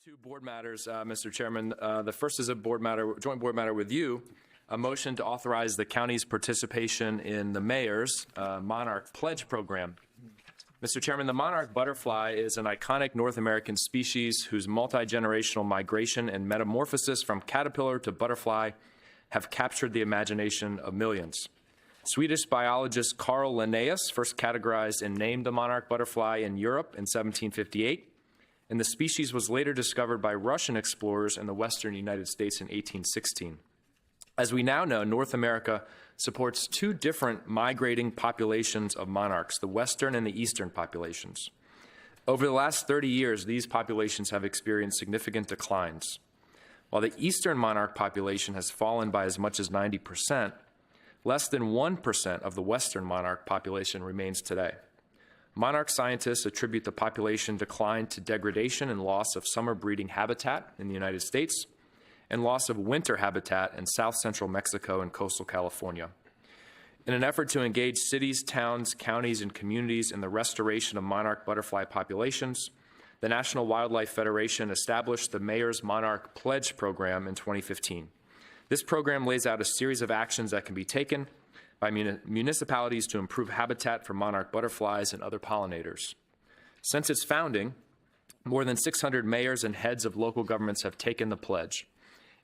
Two board matters, Mr. Chairman. The first is a board matter, joint board matter with you, a motion to authorize the county's participation in the mayor's Monarch Pledge Program. Mr. Chairman, the monarch butterfly is an iconic North American species whose multi-generational migration and metamorphosis from caterpillar to butterfly have captured the imagination of millions. Swedish biologist Carl Linnaeus first categorized and named the monarch butterfly in Europe in 1758. And the species was later discovered by Russian explorers in the western United States in 1816. As we now know, North America supports two different migrating populations of monarchs, the western and the eastern populations. Over the last 30 years, these populations have experienced significant declines. While the eastern monarch population has fallen by as much as 90%, less than 1% of the western monarch population remains today. Monarch scientists attribute the population decline to degradation and loss of summer breeding habitat in the United States and loss of winter habitat in south central Mexico and coastal California. In an effort to engage cities, towns, counties, and communities in the restoration of monarch butterfly populations, the National Wildlife Federation established the Mayor's Monarch Pledge Program in 2015. This program lays out a series of actions that can be taken by municipalities to improve habitat for monarch butterflies and other pollinators. Since its founding, more than 600 mayors and heads of local governments have taken the pledge,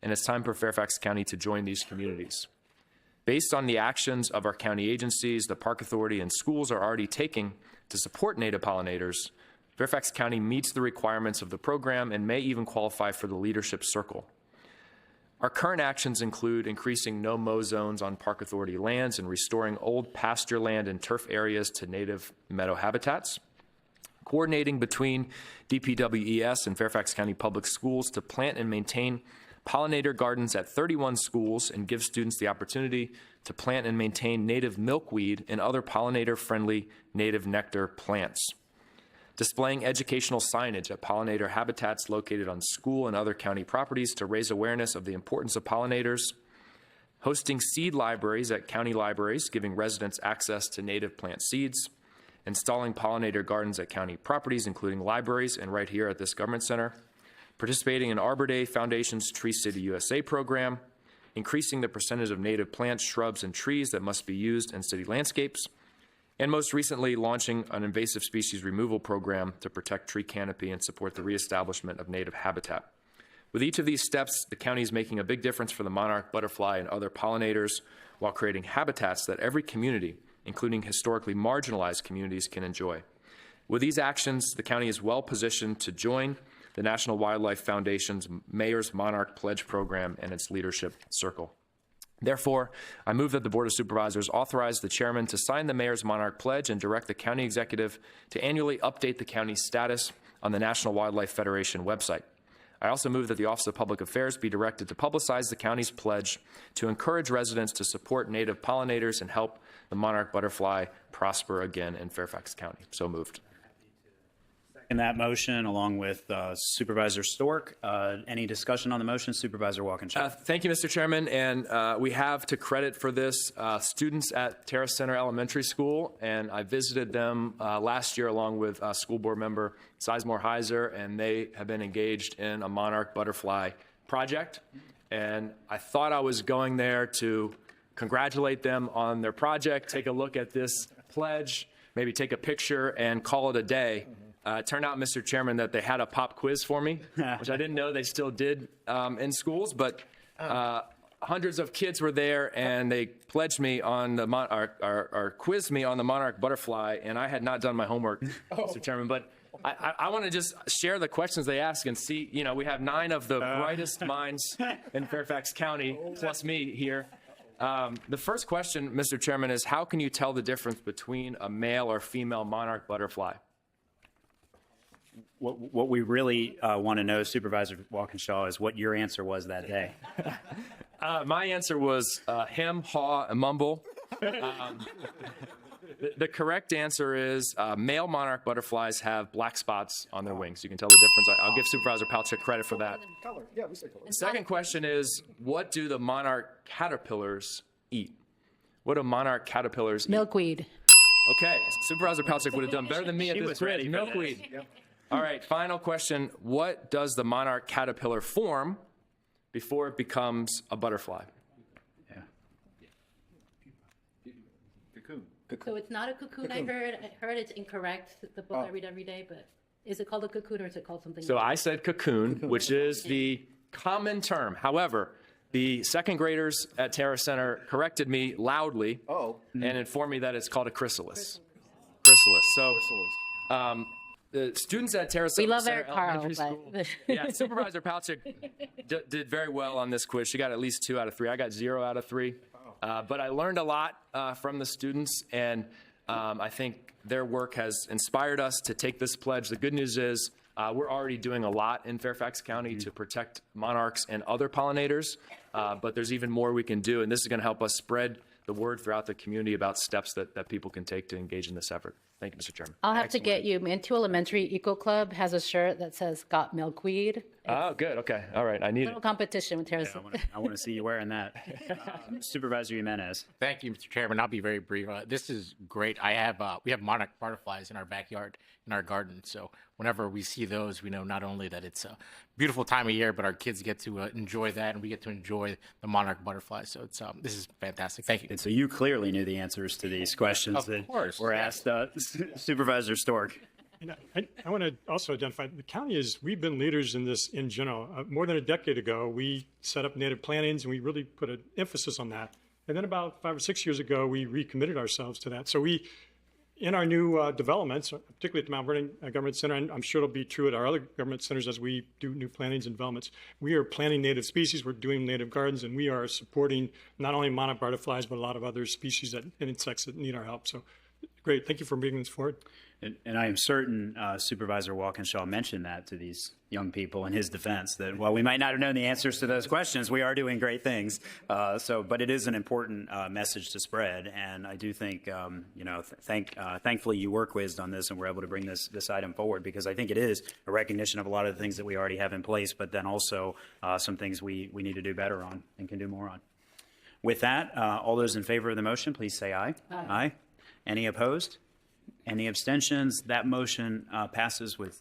and it's time for Fairfax County to join these communities. Based on the actions of our county agencies, the Park Authority, and schools are already taking to support native pollinators, Fairfax County meets the requirements of the program and may even qualify for the leadership circle. Our current actions include increasing no-mow zones on Park Authority lands and restoring old pasture land and turf areas to native meadow habitats, coordinating between DPWES and Fairfax County Public Schools to plant and maintain pollinator gardens at 31 schools and give students the opportunity to plant and maintain native milkweed and other pollinator-friendly native nectar plants. Displaying educational signage at pollinator habitats located on school and other county properties to raise awareness of the importance of pollinators, hosting seed libraries at county libraries, giving residents access to native plant seeds, installing pollinator gardens at county properties, including libraries and right here at this government center, participating in Arbor Day Foundation's Tree City USA program, increasing the percentage of native plants, shrubs, and trees that must be used in city landscapes, and most recently launching an invasive species removal program to protect tree canopy and support the reestablishment of native habitat. With each of these steps, the county is making a big difference for the monarch butterfly and other pollinators while creating habitats that every community, including historically marginalized communities, can enjoy. With these actions, the county is well positioned to join the National Wildlife Foundation's Mayor's Monarch Pledge Program and its leadership circle. Therefore, I move that the Board of Supervisors authorize the chairman to sign the Mayor's Monarch Pledge and direct the county executive to annually update the county's status on the National Wildlife Federation website. I also move that the Office of Public Affairs be directed to publicize the county's pledge to encourage residents to support native pollinators and help the monarch butterfly prosper again in Fairfax County. So moved. In that motion, along with Supervisor Stork. Any discussion on the motion? Supervisor Walkinshaw. Thank you, Mr. Chairman. And we have to credit for this students at Terrace Center Elementary School, and I visited them last year along with school board member Sizemore Heiser, and they have been engaged in a monarch butterfly project. And I thought I was going there to congratulate them on their project, take a look at this pledge, maybe take a picture, and call it a day. It turned out, Mr. Chairman, that they had a pop quiz for me, which I didn't know they still did in schools, but hundreds of kids were there, and they pledged me on the or quizzed me on the monarch butterfly, and I had not done my homework, Mr. Chairman, but I want to just share the questions they ask and see, you know, we have 9 of the brightest minds in Fairfax County, plus me here. The first question, Mr. Chairman, is how can you tell the difference between a male or female monarch butterfly? What we really want to know, Supervisor Walkinshaw, is what your answer was that day. My answer was hem, haw, and mumble. The correct answer is male monarch butterflies have black spots on their wings. You can tell the difference. I'll give Supervisor Palchik credit for that. The second question is, what do the monarch caterpillars eat? What do monarch caterpillars eat? Milkweed. Okay, Supervisor Palchik would have done better than me at this quiz. Milkweed. All right, final question. What does the monarch caterpillar form before it becomes a butterfly? Yeah. So it's not a cocoon, I heard it's incorrect, the book I read every day, but is it called a cocoon or is it called something So else? I said cocoon, which is the common term. However, the second graders at Terra Center corrected me loudly and informed me that it's called a chrysalis. Chrysalis. So the students at Terra We Center love Eric Carl, Elementary School, but yeah, Supervisor Palchik did very well on this quiz. She got at least 2 out of 3. I got 0 out of 3. But I learned a lot from the students, and I think their work has inspired us to take this pledge. The good news is we're already doing a lot in Fairfax County to protect monarchs and other pollinators, but there's even more we can do, and this is going to help us spread the word throughout the community about steps that people can take to engage in this effort. Thank you, Mr. Chairman. I'll have to get you. Mantua Elementary Eco Club has a shirt that says "Got Milkweed." Oh, good. Okay. All right. I need Little it. competition with Terrace. I want to see you wearing that. Supervisor Jimenez. Thank you, Mr. Chairman. I'll be very brief. This is great. We have monarch butterflies in our backyard, in our garden. So whenever we see those, we know not only that it's a beautiful time of year, but our kids get to enjoy that, and we get to enjoy the monarch butterflies. So it's this is fantastic. Thank you. And so you clearly knew the answers to these questions Of that course, were yes. asked. Supervisor Stork. And I want to also identify, the county we've been leaders in this in general. More than a decade ago, we set up native plantings and we really put an emphasis on that. And then about 5 or 6 years ago, we recommitted ourselves to that. So in our new developments, particularly at the Mount Vernon Government Center, and I'm sure it'll be true at our other government centers as we do new plantings and developments, we are planting native species, we're doing native gardens, and we are supporting not only monarch butterflies, but a lot of other species and insects that need our help. So great, thank you for bringing this forward. And I am certain Supervisor Walkinshaw mentioned that to these young people in his defense, that while we might not have known the answers to those questions, we are doing great things. But it is an important message to spread. And I do think, thankfully you were quizzed on this and we're able to bring this item forward, because I think it is a recognition of a lot of the things that we already have in place, but then also some things we need to do better on and can do more on. With that, all those in favor of the motion, please say aye. Aye. Any opposed? Any abstentions? That motion passes with